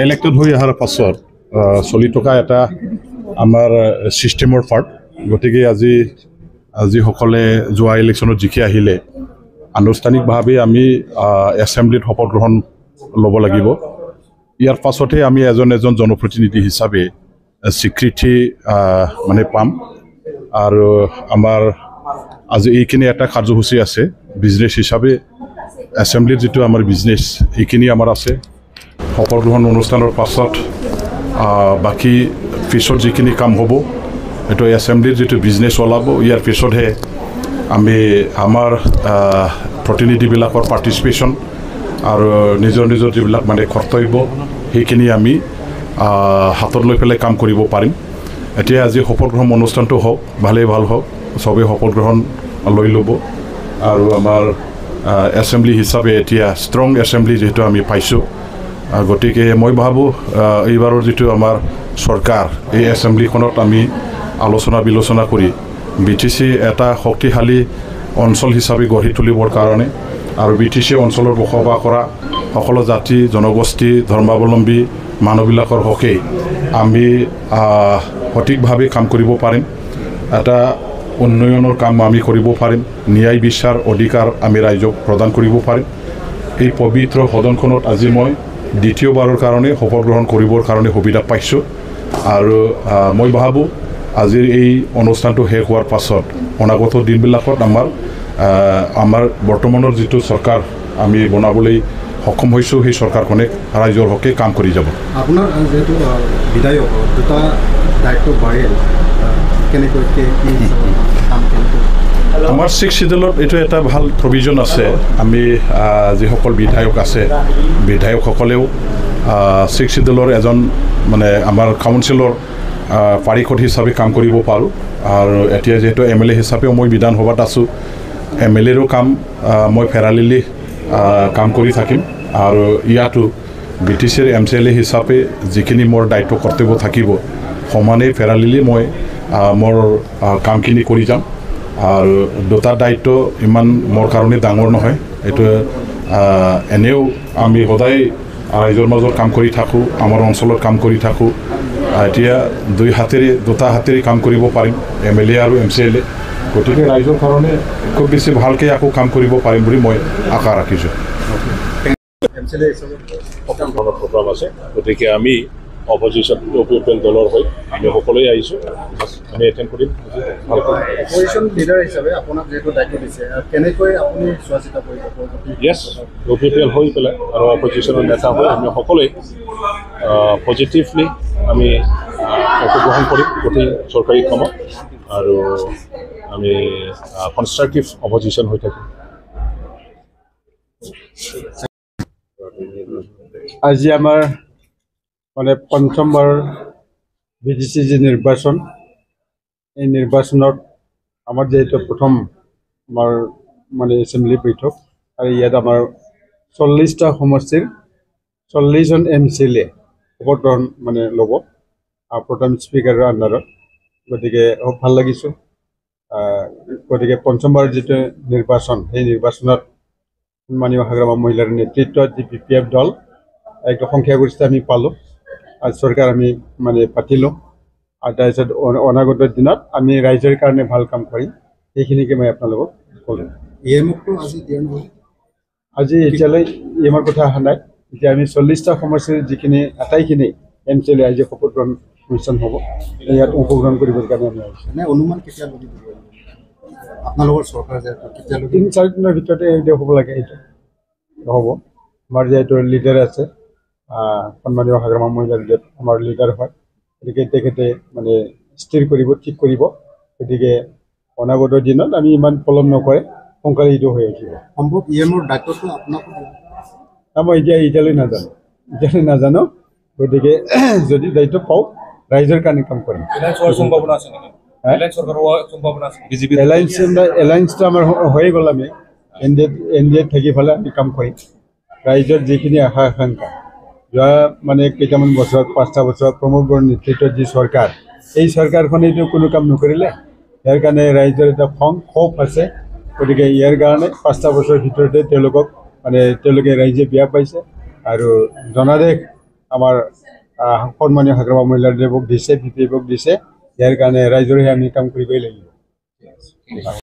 Elected হৈ অহাৰ পাছত চলি থকা এটা আমাৰ ছিষ্টেমৰ পাৰ্ট গতিকে আজি সকলে যোৱা ইলেকশ্যনত জিকি আহিলে আনুষ্ঠানিকভাৱে আমি এছেম্বলিত শপত গ্ৰহণ ল'ব লাগিব ইয়াৰ পাছতে আমি এজন জনপ্ৰতিনিধি হিচাপে স্বীকৃতি মানে পাম আৰু আমাৰ আজি এইখিনি এটা কাৰ্যসূচী আছে বিজনেছ হিচাপে এছেম্বলিৰ যিটো আমাৰ বিজনেছ এইখিনি আমাৰ আছে শপত গ্ৰহণ অনুষ্ঠানৰ পাছত বাকী পিছত যিখিনি কাম হ'ব এইটো এছেম্বলিৰ যিটো বিজনেছ ওলাব ইয়াৰ পিছতহে আমি আমাৰ প্ৰতিনিধিবিলাকৰ পাৰ্টিচিপেশ্যন আৰু নিজৰ যিবিলাক মানে কৰ্তব্য সেইখিনি আমি হাতত লৈ পেলাই কাম কৰিব পাৰিম এতিয়া আজি শপত গ্ৰহণ অনুষ্ঠানটো হওক ভালেই ভাল হওক চবেই শপত গ্ৰহণ লৈ ল'ব আৰু আমাৰ এছেম্বলি হিচাপে এতিয়া ষ্ট্ৰং এছেম্বলি যিহেতু আমি পাইছোঁ গতিকে মই ভাবোঁ এইবাৰৰ যিটো আমাৰ চৰকাৰ এই এছেম্বলিখনত আমি আলোচনা বিলোচনা কৰি BTC এটা শক্তিশালী অঞ্চল হিচাপে গঢ়ি তুলিবৰ কাৰণে আৰু BTC অঞ্চলৰ বসবাস কৰা সকলো জাতি জনগোষ্ঠী ধৰ্মাৱলম্বী মানুহবিলাকৰ হকে আমি সঠিকভাৱে কাম কৰিব পাৰিম এটা উন্নয়নৰ কাম আমি কৰিব পাৰিম ন্যায় বিচাৰ অধিকাৰ আমি ৰাইজক প্ৰদান কৰিব পাৰিম এই পবিত্ৰ সদনখনত আজি মই দ্বিতীয়বাৰৰ কাৰণে শপত গ্ৰহণ কৰিবৰ কাৰণে সুবিধা পাইছোঁ আৰু মই ভাবোঁ আজিৰ এই অনুষ্ঠানটো শেষ হোৱাৰ পাছত অনাগত দিনবিলাকত আমাৰ বৰ্তমানৰ যিটো চৰকাৰ আমি বনাবলৈ সক্ষম হৈছোঁ সেই চৰকাৰখনে ৰাইজৰ হকে কাম কৰি যাব আপোনাৰ যেহেতু বিধায়ক দুটা দায়িত্ব বাঢ়িল কেনেকৈ আমাৰ 6 শিডিউলত এইটো এটা ভাল প্ৰভিজন আছে আমি যিসকল বিধায়ক আছে বিধায়কসকলেও 6 শিডিউলৰ এজন মানে আমাৰ কাউন্সিলৰ পাৰিষদ হিচাপে কাম কৰিব পাৰোঁ আৰু এতিয়া যেহেতু MLA হিচাপেও মই বিধানসভাত আছোঁ MLAৰো কাম মই ফেৰালিলি কাম কৰি থাকিম আৰু ইয়াতো BTCৰ MCLA হিচাপে যিখিনি মোৰ দায়িত্ব কৰ্তব্য থাকিব সমানে ফেৰালিলি মই মোৰ কামখিনি কৰি যাম আৰু দুটা দায়িত্ব ইমান মোৰ কাৰণে ডাঙৰ নহয় এইটো এনেও আমি সদায় ৰাইজৰ মাজত কাম কৰি থাকোঁ আমাৰ অঞ্চলত কাম কৰি থাকোঁ এতিয়া দুটা হাতেৰে কাম কৰিব পাৰিম MLA আৰু MCLA গতিকে ৰাইজৰ কাৰণে খুব বেছি ভালকৈ আকৌ কাম কৰিব পাৰিম বুলি মই আশা ৰাখিছোঁ প্ৰগ্ৰাম আছে গতিকে আমি অপজিশ্যন দলৰ হৈ আমি সকলোৱে আহিছোঁ আমি এটেণ্ড কৰিম অপজিশ্যন লিডাৰ হিচাপে আপোনাক যিহেতু দায়িত্ব দিছে কেনেকৈ আপুনি চোৱা চিতা কৰিব য়েছ OPPL হৈ পেলাই আৰু অপজিশ্যনৰ নেতা হৈ আমি সকলোৱে পজিটিভলি আমি অংশগ্ৰহণ কৰিম গোটেই চৰকাৰী কামত আৰু আমি কনষ্ট্ৰাকটিভ অপজিশ্যন হৈ থাকিম আজি আমাৰ মানে পঞ্চমবাৰ BTC যে নিৰ্বাচন এই নিৰ্বাচনত আমাৰ যেহেতু প্ৰথম আমাৰ মানে এছেম্বলি বৈঠক আৰু ইয়াত আমাৰ 40টা সমষ্টিৰ 40জন MCLA শপত গ্ৰহণ মানে ল'ব প্ৰথম স্পীকাৰৰ আণ্ডাৰত গতিকে খুব ভাল লাগিছোঁ গতিকে পঞ্চমবাৰ যিটো নিৰ্বাচন সেই নিৰ্বাচনত সন্মানীয় হাগ্ৰামা মহিলাৰ নেতৃত্বত যি BPF দল একদম সংখ্যাগৰিষ্ঠতা আমি পালোঁ আৰু চৰকাৰ আমি মানে পাতিলোঁ আৰু তাৰপিছত অনাগত দিনত আমি ৰাইজৰ কাৰণে ভাল কাম কৰিম সেইখিনিকে মই আপোনালোকক ক'লোঁ আজি এতিয়ালৈ EMৰ কথা অহা নাই এতিয়া আমি 40টা সমষ্টিৰ যিখিনি আটাইখিনি MCLA আজি শপত গ্ৰহণ অনুষ্ঠান হ'ব ইয়াত অংশগ্ৰহণ কৰিবৰ কাৰণে আমি আহিছোঁ অনুমান কেতিয়া আপোনালোকৰ চৰকাৰ কেতিয়ালৈ 3-4 দিনৰ ভিতৰতে এইটো হ'ব লাগে এইটো হ'ব আমাৰ যিহেতু লিডাৰ আছে সন্মানীয় হাগ্ৰামা মহিলাৰ আমাৰ লিডাৰ হয় গতিকে তেখেতে মানে স্থিৰ কৰিব ঠিক কৰিব গতিকে অনাগত দিনত আমি ইমান পলম নকৰে সোনকালে এইটো হৈ উঠিব সম্ভৱ EMৰ দায়িত্বটো আপোনাক মই এতিয়ালৈ নাজানো গতিকে যদি দায়িত্ব পাওঁ ৰাইজৰ কাৰণে কাম কৰিম এলায়েন্সটো আমাৰ হৈ গ'ল আমি NDA থাকি পেলাই আমি কাম কৰিম ৰাইজৰ যিখিনি আশা আকাংক্ষা যোৱা মানে কেইটামান বছৰত 5টা বছৰত প্ৰমোদ বড়োৰ নেতৃত্বত যি চৰকাৰ এই চৰকাৰখনেতো কোনো কাম নকৰিলে ইয়াৰ কাৰণে ৰাইজৰ এটা ক্ষোভ আছে গতিকে ইয়াৰ কাৰণে 5টা বছৰৰ ভিতৰতে তেওঁলোকে ৰাইজে বিয়া পাইছে আৰু জনাদেশ আমাৰ সন্মানীয় হাগ্ৰামা মহিলাদেৱক দিছে, VPF দিছে। ইয়াৰ কাৰণে ৰাইজৰে আমি কাম কৰিবই লাগিব।